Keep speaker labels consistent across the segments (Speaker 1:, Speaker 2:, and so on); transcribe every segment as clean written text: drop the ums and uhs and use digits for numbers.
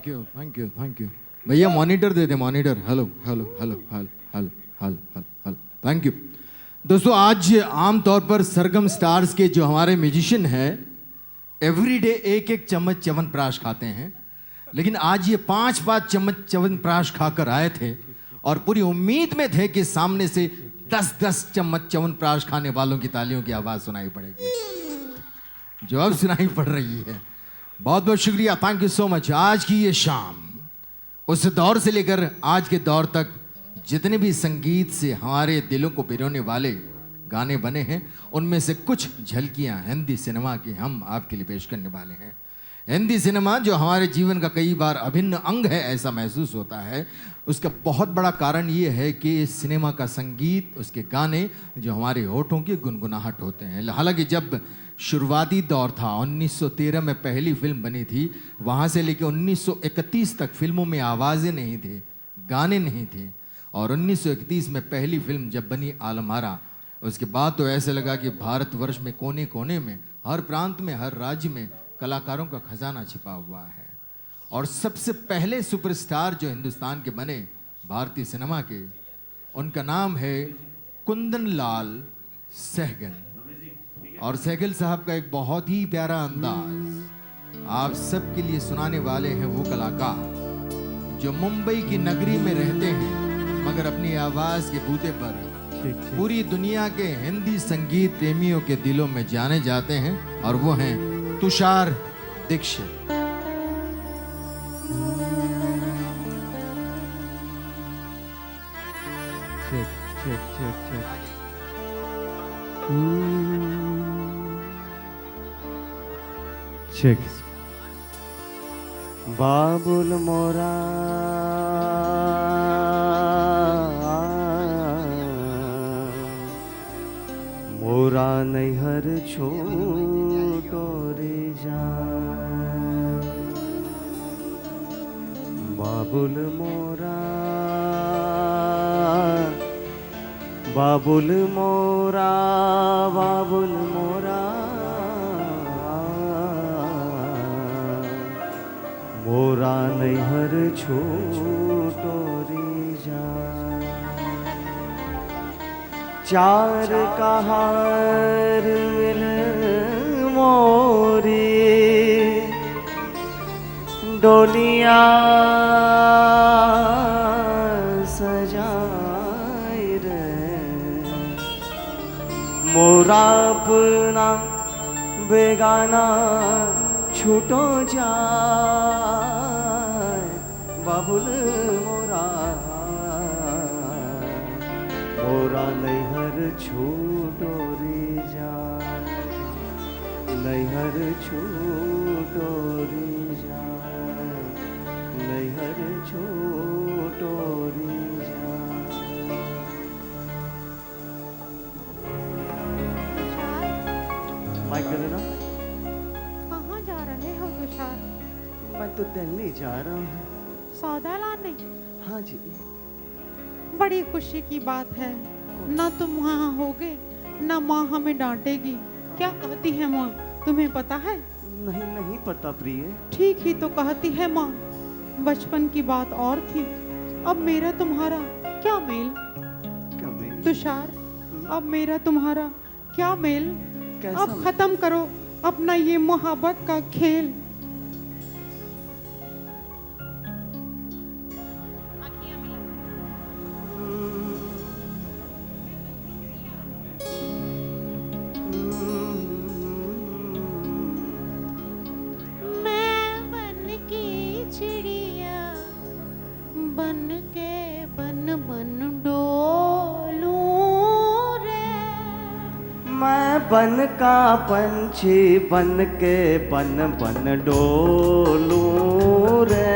Speaker 1: Thank you भैया monitor they they monitor hello hello hello hello hello hello hello thank you. दोस्तों आज आम तौर पर सरगम स्टार्स के जो हमारे म्यूजिशियन हैं एवरीडे एक एक चम्मच च्यवनप्राश खाते हैं, लेकिन आज ये 5 चम्मच च्यवनप्राश खाकर आए थे और पूरी उम्मीद में थे कि सामने से 10 चम्मच च्यवनप्राश खाने वालों की तालियों की आवाज सुनाई पड़ेगी, जो अब सुनाई पड़ रही है। बहुत बहुत शुक्रिया, थैंक यू सो मच। आज की ये शाम उस दौर से लेकर आज के दौर तक जितने भी संगीत से हमारे दिलों को पिरोने वाले गाने बने हैं, उनमें से कुछ झलकियां हिंदी सिनेमा की हम आपके लिए पेश करने वाले हैं। हिंदी सिनेमा जो हमारे जीवन का कई बार अभिन्न अंग है ऐसा महसूस होता है, उसका बहुत बड़ा कारण ये है कि इस सिनेमा का संगीत, उसके गाने जो हमारे होठों की गुनगुनाहट होते हैं। हालांकि जब शुरुआती दौर था, 1913 में पहली फिल्म बनी थी, वहाँ से लेकर 1931 तक फिल्मों में आवाज़ें नहीं थी, गाने नहीं थे, और 1931 में पहली फिल्म जब बनी आलमारा, उसके बाद तो ऐसे लगा कि भारतवर्ष में कोने कोने में, हर प्रांत में, हर राज्य में कलाकारों का खजाना छिपा हुआ है। और सबसे पहले सुपरस्टार जो हिंदुस्तान के बने भारतीय सिनेमा के, उनका नाम है कुंदन लाल सहगल। और सहगल साहब का एक बहुत ही प्यारा अंदाज आप सबके लिए सुनाने वाले हैं वो कलाकार जो मुंबई की नगरी में रहते हैं, मगर अपनी आवाज के बूते पर पूरी दुनिया के हिंदी संगीत प्रेमियों के दिलों में जाने जाते हैं, और वो हैं तुषार दीक्षित।
Speaker 2: चेक बाबुल मोरा मोरा नैहर छोटो रे जान, बाबुल मोरा बाबुल मोरा बाबुल मोरा मोरा नैहर छोटो रे जान, चार कहार मिल मोरी डोलिया सजाए रे, मोरा अपना बेगाना छूटो जाए, बाबुल मोरा मोरा नैहर छूटो रे जाए, नैहर छूटो रे जाए, नैहर छूटो रे जाए। माइक दे देना। मैं तो दिल्ली जा रहा हूँ
Speaker 3: सौदा लाने।
Speaker 2: हाँ जी।
Speaker 3: बड़ी खुशी की बात है, ना तुम वहाँ होगे ना माँ हमें डांटेगी। क्या कहती है माँ, तुम्हें पता है?
Speaker 2: नहीं नहीं पता प्रिय।
Speaker 3: ठीक ही तो कहती है माँ, बचपन की बात और थी, अब मेरा तुम्हारा क्या मेल।
Speaker 2: क्या मेल?
Speaker 3: तुषार, अब मेरा तुम्हारा क्या मेल। अब खत्म करो अपना ये मोहब्बत का खेल।
Speaker 2: बन का पंछी बन के बन बन डोलूं रे,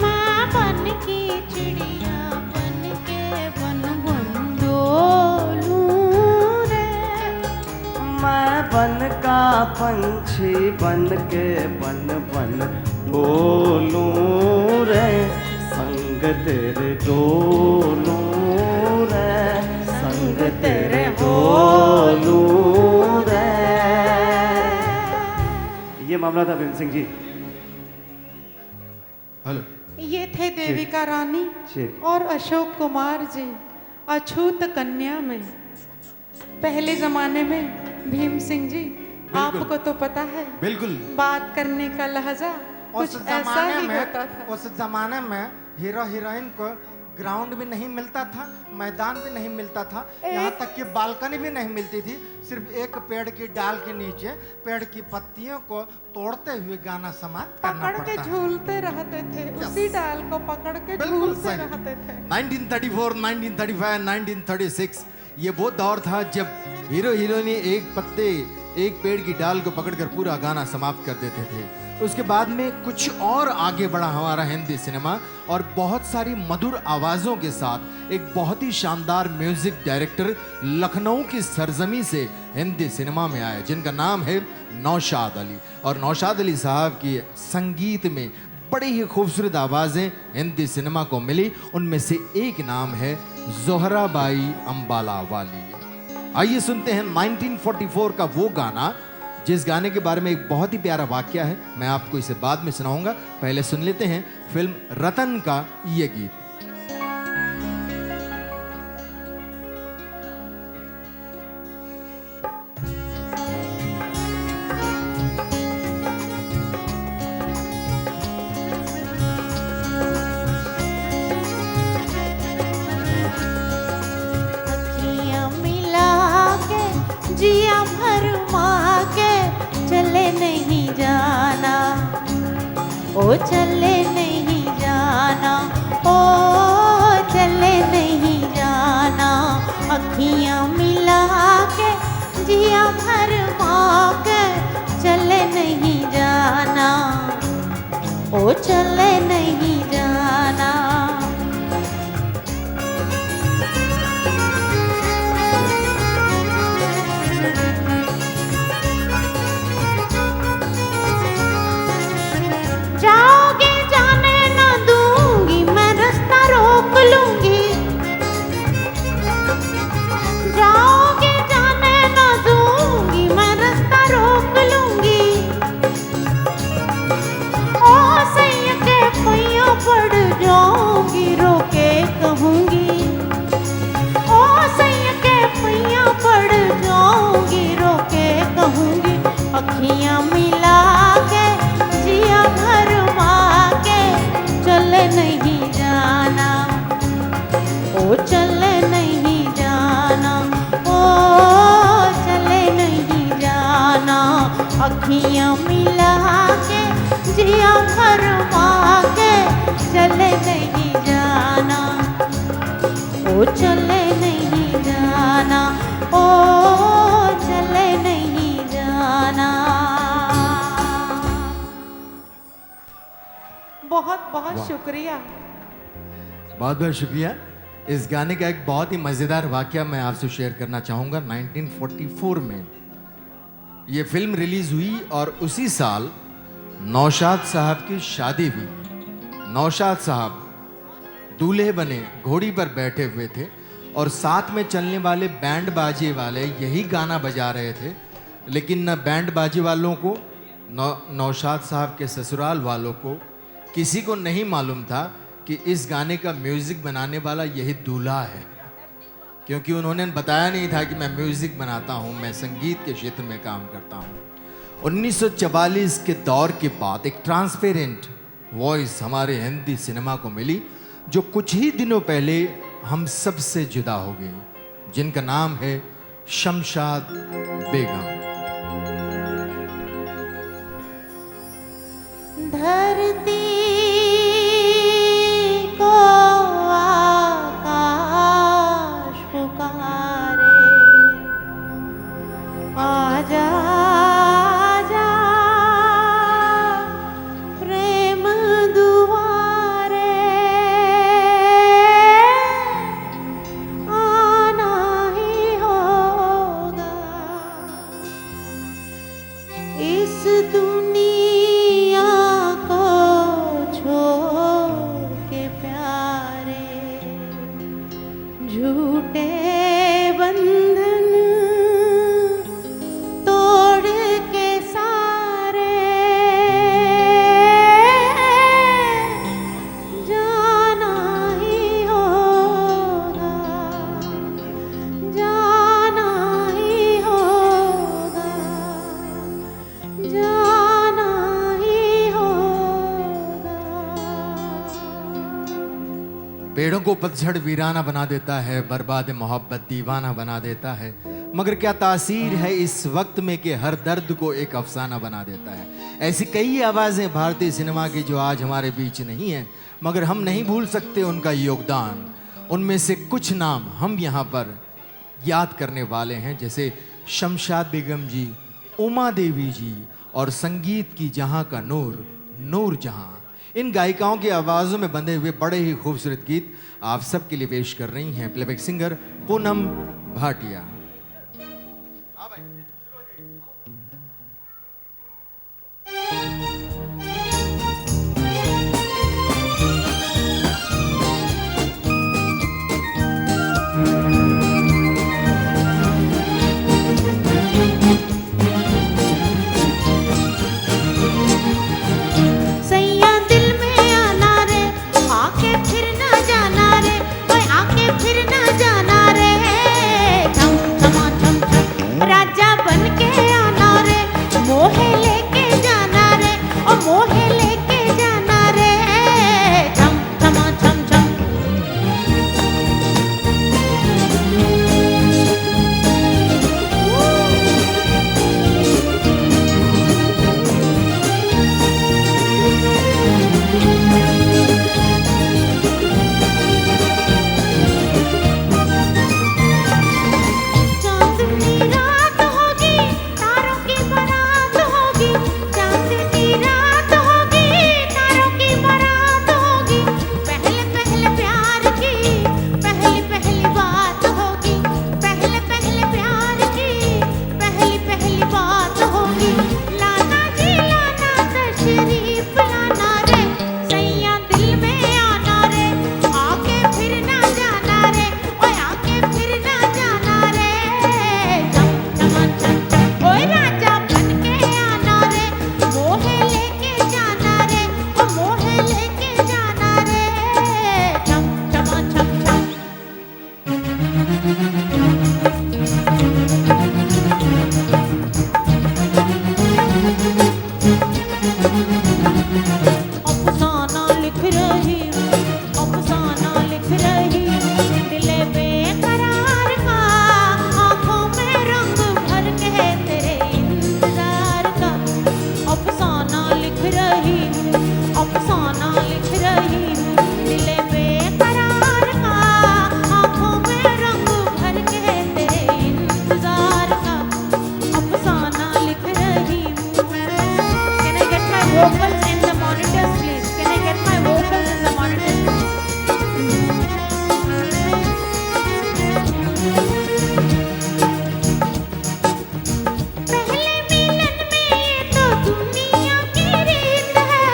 Speaker 3: मैं बन की चिड़िया बन के बन बन डोलूं रे,
Speaker 2: मैं बन का पंछी बन के बन बन डोलूं रे, संग तेरे डोलूं रे, संग तेरे डोलूं रे। ये मामला था भीम सिंह जी।
Speaker 1: हेलो।
Speaker 3: ये थे देविका रानी
Speaker 2: ठीक।
Speaker 3: और अशोक कुमार जी अछूत कन्या में। पहले जमाने में भीम सिंह जी, आपको तो पता है,
Speaker 1: बिल्कुल
Speaker 3: बात करने का लहजा कुछ ऐसा ही होता था।
Speaker 4: उस जमाने में हीरो हीरोइन को ग्राउंड भी नहीं मिलता था, मैदान भी नहीं मिलता था, यहाँ तक कि बालकनी भी नहीं मिलती थी। सिर्फ एक पेड़ की डाल के नीचे पेड़ की पत्तियों को तोड़ते हुए गाना समाप्त करना
Speaker 3: पकड़ के
Speaker 4: पड़ता है।
Speaker 3: झूलते रहते थे, उसी डाल को पकड़ के
Speaker 1: बिल्कुल
Speaker 3: झूलते
Speaker 1: सही।
Speaker 3: रहते थे।
Speaker 1: 1934, 1935, 1936 ये वो दौर था जब हीरो हीरोइन एक पेड़ की डाल को पकड़कर पूरा गाना समाप्त कर देते थे। उसके बाद में कुछ और आगे बढ़ा हमारा हिंदी सिनेमा और बहुत सारी मधुर आवाजों के साथ एक बहुत ही शानदार म्यूजिक डायरेक्टर लखनऊ की सरजमी से हिंदी सिनेमा में आए, जिनका नाम है नौशाद अली। और नौशाद अली साहब की संगीत में बड़ी ही खूबसूरत आवाजें हिंदी सिनेमा को मिली। उनमें से एक नाम है जोहराबाई अंबाला वाली। आइए सुनते हैं 1944 का वो गाना जिस गाने के बारे में एक बहुत ही प्यारा वाक्य है। मैं आपको इसे बाद में सुनाऊंगा, पहले सुन लेते हैं फिल्म रतन का ये गीत।
Speaker 5: अखियाँ मिला के जिया भरमा के चले नहीं जाना, ओ चले नहीं जाना, ओ चले नहीं जाना। अखियाँ मिला के जिया भरमा के चले नहीं जाना, ओ चले नहीं जाना। जाओगे जाने ना दूंगी, मैं रास्ता रोक लूंगी। जाओगे जाने ना दूंगी, मैं रास्ता रोक लूंगी। ओ सैया के पैया पड़ जाऊंगी, रोके कहूंगी। ओ सैया के पैया पड़ जाऊंगी, रोके कहूंगी। अखियाँ मिला के जिया भरमा के चले नहीं जाना, ओ चले नहीं जाना, ओ चले नहीं जाना। अखियाँ मिला के जिया भरमा के चले नहीं जाना, ओ चले नहीं जाना, ओ चले नहीं जाना।
Speaker 3: बहुत बहुत शुक्रिया।
Speaker 1: बहुत बहुत शुक्रिया। इस गाने का एक बहुत ही मज़ेदार वाकया मैं आपसे शेयर करना चाहूँगा। 1944 में ये फिल्म रिलीज हुई और उसी साल नौशाद साहब की शादी हुई। नौशाद साहब दूल्हे बने, घोड़ी पर बैठे हुए थे और साथ में चलने वाले बैंड बाजे वाले यही गाना बजा रहे थे। लेकिन न बैंड बाजे वालों को, नौशाद साहब के ससुराल वालों को किसी को नहीं मालूम था कि इस गाने का म्यूज़िक बनाने वाला यही दूल्हा है, क्योंकि उन्होंने बताया नहीं था कि मैं म्यूज़िक बनाता हूँ, मैं संगीत के क्षेत्र में काम करता हूँ। 1944 के दौर के बाद एक ट्रांसपेरेंट वॉइस हमारे हिंदी सिनेमा को मिली, जो कुछ ही दिनों पहले हम सबसे जुदा हो गई, जिनका नाम है शमशाद बेगम।
Speaker 5: धरती को आकाश पुकारे, आजा आजा प्रेम दुआरे, आना ही होगा इस दुनिया को
Speaker 1: को पतझड़ वीराना बना देता है, बर्बाद मोहब्बत दीवाना बना देता है, मगर क्या तासीर है इस वक्त में कि हर दर्द को एक अफसाना बना देता है। ऐसी कई आवाज़ें भारतीय सिनेमा की जो आज हमारे बीच नहीं है, मगर हम नहीं भूल सकते उनका योगदान। उनमें से कुछ नाम हम यहाँ पर याद करने वाले हैं, जैसे शमशाद बेगम जी, उमा देवी जी और संगीत की जहाँ का नूर, नूर जहाँ। इन गायिकाओं की आवाज़ों में बंधे हुए बड़े ही खूबसूरत गीत आप सबके लिए पेश कर रही हैं प्लेबैक सिंगर पूनम भाटिया।
Speaker 5: सैया दिल में आना रे, आके फिर ना जाना रे, ओए आके फिर ना जाना रे। छम छमा छम छम राजा बन के आना रे, मोहे लेके जाना रे, ओ मोहे लेके जाना रे। छम छमा छम छम चांदनी रात होगी, तारों की बारात होगी, चांदनी रात होगी, तारों की बारात होगी। पहले पहले प्यार की पहली पहली बात होगी, पहले पहले प्यार की पहली पहली बात होगी। लाना जी लाना तशरीफ लाना रे, सैया दिल में आना रे, आके फिर ना जाना रे, ओए आके फिर ना जाना रे। छम छमा छम छम ओए राजा बन के आना रे, मोहे लेके जाना रे, ओ मोहे लेके जाना रे। छम छमा छम छम अफसाना लिख रही हूँ, अफसाना लिख रही हूँ, दिल बेकरार का, आँखों में रंग भर के तेरे इंतजार का। अफसाना लिख रही हूँ, अफसाना लिख रही हूँ, दिल बेकरार का, आँखों में रंग भर के तेरे इंतजार का। अफसाना लिख रही हूँ। Can I get my vocals in the monitors, please? Can I get my vocals in the monitors? पहले मिलन में ये तो दुनिया की रीत है,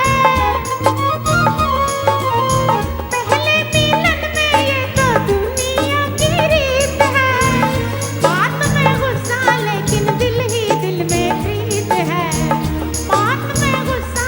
Speaker 5: पहले मिलन में ये तो दुनिया की रीत है। बात में गुस्सा लेकिन दिल ही दिल में प्रीत है, बात में गुस्सा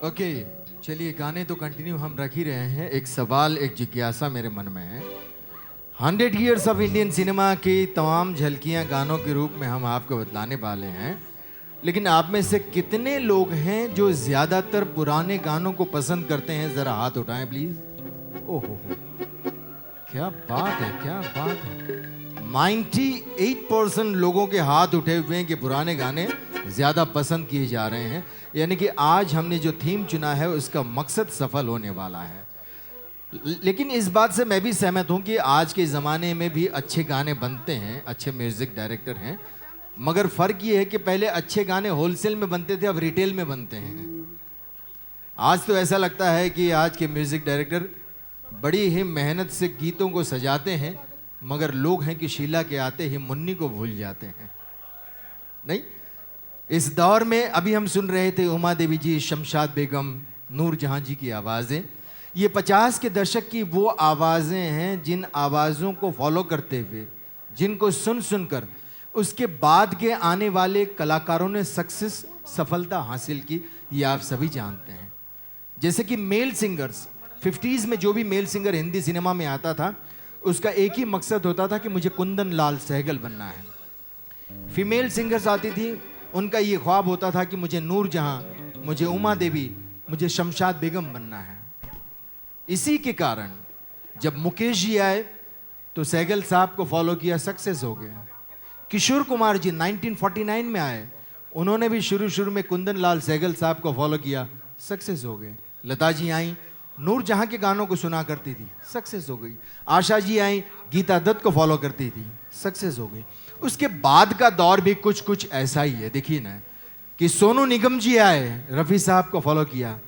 Speaker 1: ओके चलिए गाने तो कंटिन्यू हम रख ही रहे हैं। एक सवाल, एक जिज्ञासा मेरे मन में है। 100 ईयर्स ऑफ इंडियन सिनेमा की तमाम झलकियां गानों के रूप में हम आपको बतलाने वाले हैं, लेकिन आप में से कितने लोग हैं जो ज्यादातर पुराने गानों को पसंद करते हैं? जरा हाथ उठाएं प्लीज। ओहो, क्या बात है, क्या बात है। 98% लोगों के हाथ उठे हुए हैं कि पुराने गाने ज्यादा पसंद किए जा रहे हैं। यानी कि आज हमने जो थीम चुना है उसका मकसद सफल होने वाला है। लेकिन इस बात से मैं भी सहमत हूं कि आज के ज़माने में भी अच्छे गाने बनते हैं, अच्छे म्यूज़िक डायरेक्टर हैं, मगर फ़र्क ये है कि पहले अच्छे गाने होलसेल में बनते थे, अब रिटेल में बनते हैं। आज तो ऐसा लगता है कि आज के म्यूज़िक डायरेक्टर बड़ी ही मेहनत से गीतों को सजाते हैं, मगर लोग हैं कि शीला के आते ही मुन्नी को भूल जाते हैं। नहीं, इस दौर में अभी हम सुन रहे थे उमा देवी जी, शमशाद बेगम, नूर जहां जी की आवाज़ें। ये 50 के दशक की वो आवाज़ें हैं जिन आवाज़ों को फॉलो करते हुए, जिनको सुन सुनकर उसके बाद के आने वाले कलाकारों ने सक्सेस, सफलता हासिल की। ये आप सभी जानते हैं। जैसे कि मेल सिंगर्स, 50s में जो भी मेल सिंगर हिंदी सिनेमा में आता था उसका एक ही मकसद होता था कि मुझे कुंदन लाल सहगल बनना है। फीमेल सिंगर्स आती थी, उनका ये ख्वाब होता था कि मुझे नूर जहां, मुझे उमा देवी, मुझे शमशाद बेगम बनना है। इसी के कारण जब मुकेश जी आए तो सहगल साहब को फॉलो किया, सक्सेस हो गया। किशोर कुमार जी 1949 में आए, उन्होंने भी शुरू में कुंदन लाल सहगल साहब को फॉलो किया, सक्सेस हो गए। लता जी आई, नूर जहां के गानों को सुना करती थी, सक्सेस हो गई। आशा जी आई, गीता दत्त को फॉलो करती थी, सक्सेस हो गई। उसके बाद का दौर भी कुछ ऐसा ही है। देखिए ना कि सोनू निगम जी आए, रफ़ी साहब को फॉलो किया,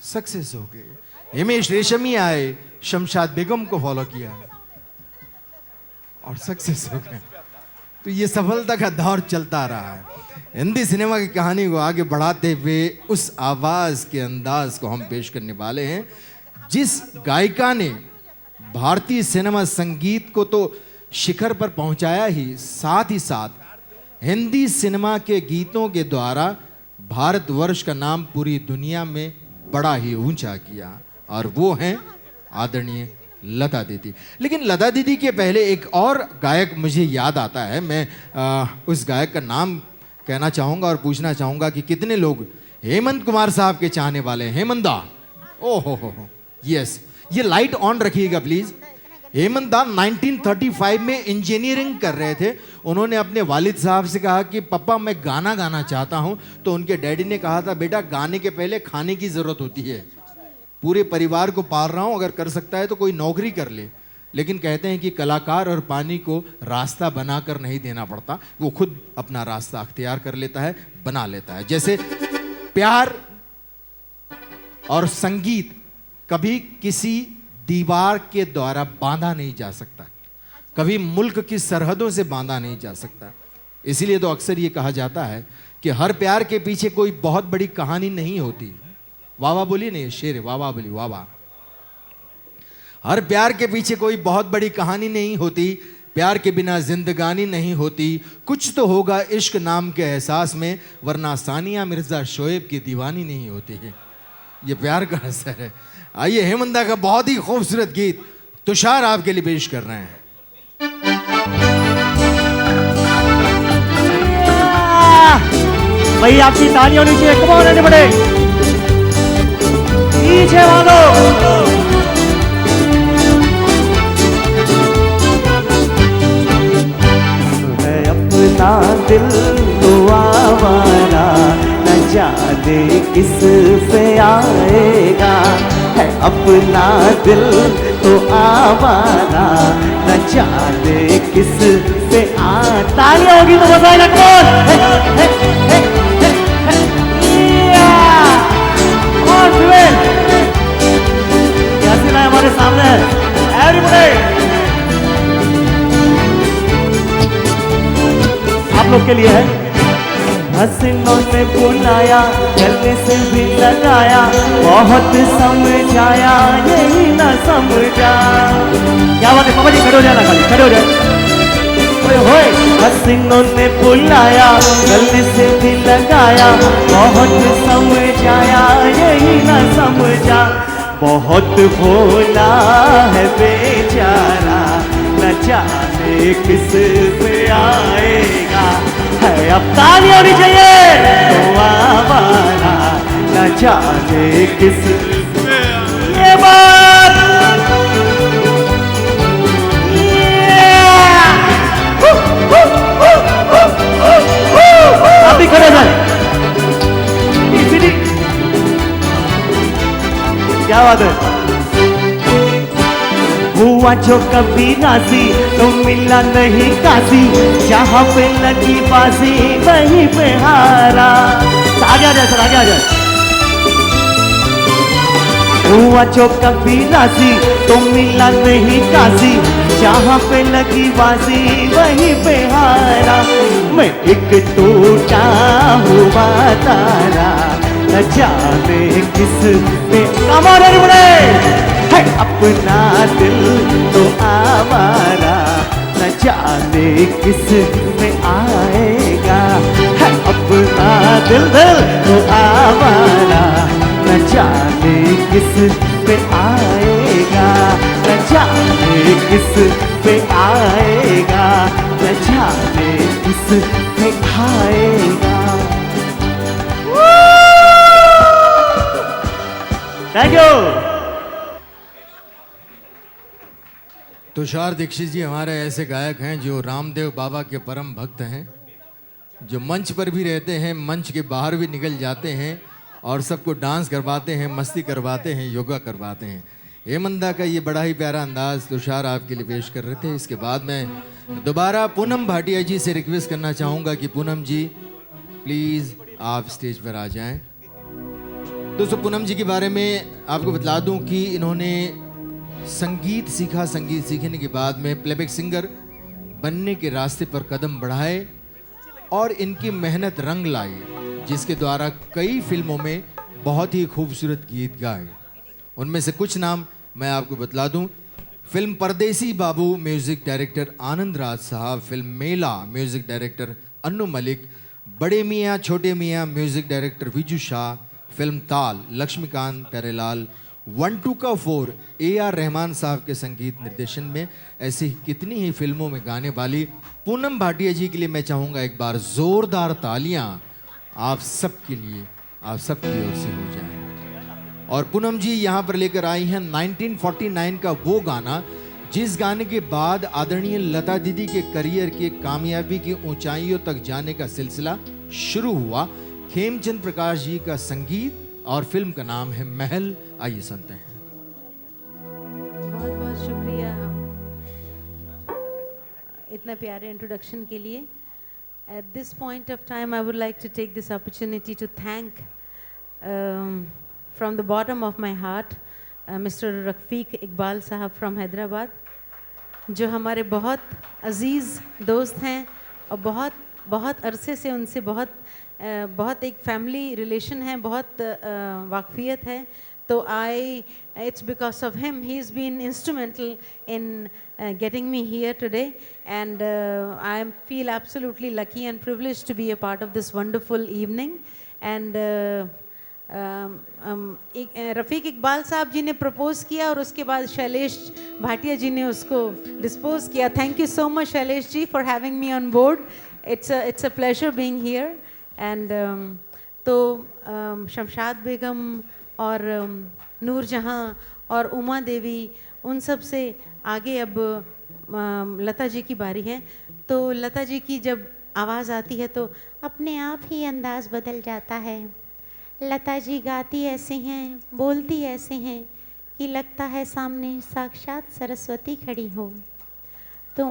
Speaker 1: सक्सेस हो गए। हिमेश रेशमी आए, शमशाद बेगम को फॉलो किया और सक्सेस हो गए। तो ये सफलता का दौर चलता रहा है। हिंदी सिनेमा की कहानी को आगे बढ़ाते हुए उस आवाज़ के अंदाज को हम पेश करने वाले हैं जिस गायिका ने भारतीय सिनेमा संगीत को तो शिखर पर पहुंचाया ही साथ हिंदी सिनेमा के गीतों के द्वारा भारतवर्ष का नाम पूरी दुनिया में बड़ा ही ऊंचा किया, और वो हैं आदरणीय लता दीदी। लेकिन लता दीदी के पहले एक और गायक मुझे याद आता है। मैं उस गायक का नाम कहना चाहूँगा और पूछना चाहूँगा कि कितने लोग हेमंत कुमार साहब के चाहने वाले हैं। हेमंत दा, ओ हो, यस, ये लाइट ऑन रखिएगा प्लीज़। हेमंत दा 1935 में इंजीनियरिंग कर रहे थे। उन्होंने अपने वालिद साहब से कहा कि पापा मैं गाना गाना चाहता हूँ, तो उनके डैडी ने कहा था बेटा गाने के पहले खाने की ज़रूरत होती है, पूरे परिवार को पाल रहा हूँ, अगर कर सकता है तो कोई नौकरी कर ले। लेकिन कहते हैं कि कलाकार और पानी को रास्ता बनाकर नहीं देना पड़ता, वो खुद अपना रास्ता अख्तियार कर लेता है, बना लेता है। जैसे प्यार और संगीत कभी किसी दीवार के द्वारा बांधा नहीं जा सकता, कभी मुल्क की सरहदों से बांधा नहीं जा सकता। इसीलिए तो अक्सर ये कहा जाता है कि हर प्यार के पीछे कोई बहुत बड़ी कहानी नहीं होती। वाह वाह बोलिए नहीं, शेर वाह वाह बोलिए, वाह वाह। हर प्यार के पीछे कोई बहुत बड़ी कहानी नहीं होती, प्यार के बिना जिंदगानी नहीं होती, कुछ तो होगा इश्क नाम के एहसास में, वरना सानिया मिर्जा शोएब की दीवानी नहीं होती है। ये प्यार का असर है। आइए हेमंत दा का बहुत ही खूबसूरत गीत तुषार आपके लिए पेश कर रहे हैं।
Speaker 2: भाई आपकी तालियां होनी चाहिए, कम ऑन एवरीबॉडी, पीछे वालों। है अपना दिल तो आवारा, न जाने किस पे आएगा। है अपना दिल तो आवारा, न जाने किस पे आ। तालियां होगी तो मजा आएगा, कौन हमारे सामने एवरीबॉडी, आप लोग के लिए है। हसीनों ने बुलाया, गले से भी लगाया, बहुत समझाया, यही ना समझा। क्या बात है पापा जी, खड़े हो जाए ना, खाली खड़े हो जाए। होए हसीनों ने बुलाया, गले से भी लगाया, बहुत समझाया यही ना समझा, बहुत भोला है बेचारा, न जाने किस पे आएगा, है अब ताली होनी चाहिए तो आवारा, न जाने किस पे ये बात आप भी खड़े जाए, क्या बात है। हुआ जो कभी राजी तो मिला नहीं काजी, जहां पे लगी बाजी वहीं पे हारा। आगे आ जाए सर, आगे आ जाए। हुआ जो कभी राजी तो मिला नहीं काजी, जहां पे लगी बाजी वहीं पे हारा। मैं एक टूटा हुआ तारा, न जाने किस पे कमाने बड़े है अपना दिल तो आवारा, न जाने किस में आएगा, है अपना दिल तो आवारा, न जाने किस पे आएगा, न जाने किस पे आएगा, न जाने किस पे आएगा। Thank you.
Speaker 1: तुषार दीक्षित जी हमारे ऐसे गायक हैं जो रामदेव बाबा के परम भक्त हैं, जो मंच पर भी रहते हैं, मंच के बाहर भी निकल जाते हैं और सबको डांस करवाते हैं, मस्ती करवाते हैं, योगा करवाते हैं। हेमंदा का ये बड़ा ही प्यारा अंदाज तुषार आपके लिए पेश कर रहे थे। इसके बाद मैं दोबारा पूनम भाटिया जी से रिक्वेस्ट करना चाहूँगा कि पूनम जी प्लीज़ आप स्टेज पर आ जाएं। दोस्तों, पूनम जी के बारे में आपको बतला दूं कि इन्होंने संगीत सीखा, संगीत सीखने के बाद में प्लेबैक सिंगर बनने के रास्ते पर कदम बढ़ाए और इनकी मेहनत रंग लाई, जिसके द्वारा कई फिल्मों में बहुत ही खूबसूरत गीत गाए। उनमें से कुछ नाम मैं आपको बतला दूं। फिल्म परदेसी बाबू म्यूजिक डायरेक्टर आनंद राज साहब, फिल्म मेला म्यूजिक डायरेक्टर अन्नू मलिक, बड़े मियाँ छोटे मियाँ music director Viju Shah, film ताल लक्ष्मीकांत प्यारेलाल, 1 2 का 4 AR रहमान साहब के संगीत निर्देशन में ऐसी कितनी ही फिल्मों में गाने वाली पूनम भाटिया जी के लिए मैं चाहूँगा एक बार जोरदार तालियां आप सबके लिए, आप सबकी ओर से हो जाए। और पूनम जी यहाँ पर लेकर आई हैं 1949 का वो गाना जिस गाने के बाद आदरणीय लता दीदी के करियर के कामयाबी की ऊंचाइयों तक जाने का सिलसिला शुरू हुआ। खेमचंद प्रकाश जी का संगीत और फिल्म का नाम है महल। आइए सुनते हैं।
Speaker 6: बहुत बहुत शुक्रिया इतना प्यारे इंट्रोडक्शन के लिए। At this point of time, I would like to take this opportunity to thank from the bottom of my heart Mr. Rafiq Iqbal साहब from Hyderabad, जो हमारे बहुत अजीज़ दोस्त हैं और बहुत अरसे से उनसे बहुत एक फैमिली रिलेशन है, बहुत वाकफियत है। तो it's because of him, he's been instrumental in getting me here today, and I feel absolutely lucky and privileged to be a part of this wonderful evening. And रफ़ीक इकबाल साहब जी ने प्रपोज किया और उसके बाद शैलेश भाटिया जी ने उसको डिस्पोज किया। Thank you so much Shailesh ji for having me on board. It's a pleasure being here. And तो शमशाद बेगम और नूरजहां और उमा देवी, उन सब से आगे अब लता जी की बारी है। तो लता जी की जब आवाज़ आती है तो अपने आप ही अंदाज़ बदल जाता है। लता जी गाती ऐसे हैं, बोलती ऐसे हैं कि लगता है सामने साक्षात सरस्वती खड़ी हो। तो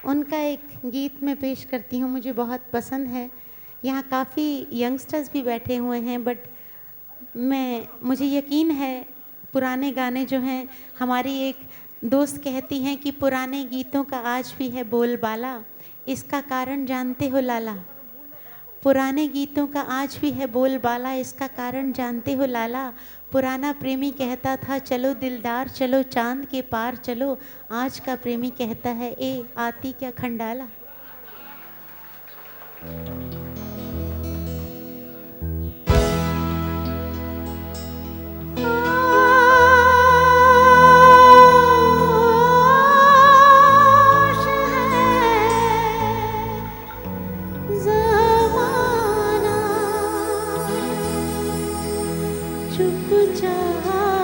Speaker 6: उनका एक गीत में पेश करती हूँ, मुझे बहुत पसंद है। यहाँ काफ़ी यंगस्टर्स भी बैठे हुए हैं, बट मुझे यकीन है पुराने गाने जो हैं, हमारी एक दोस्त कहती हैं कि पुराने गीतों का आज भी है बोलबाला, इसका कारण जानते हो लाला? पुराने गीतों का आज भी है बोलबाला, इसका कारण जानते हो लाला? पुराना प्रेमी कहता था चलो दिलदार चलो चांद के पार चलो, आज का प्रेमी कहता है ए आती क्या खंडाला।
Speaker 5: चुपचाप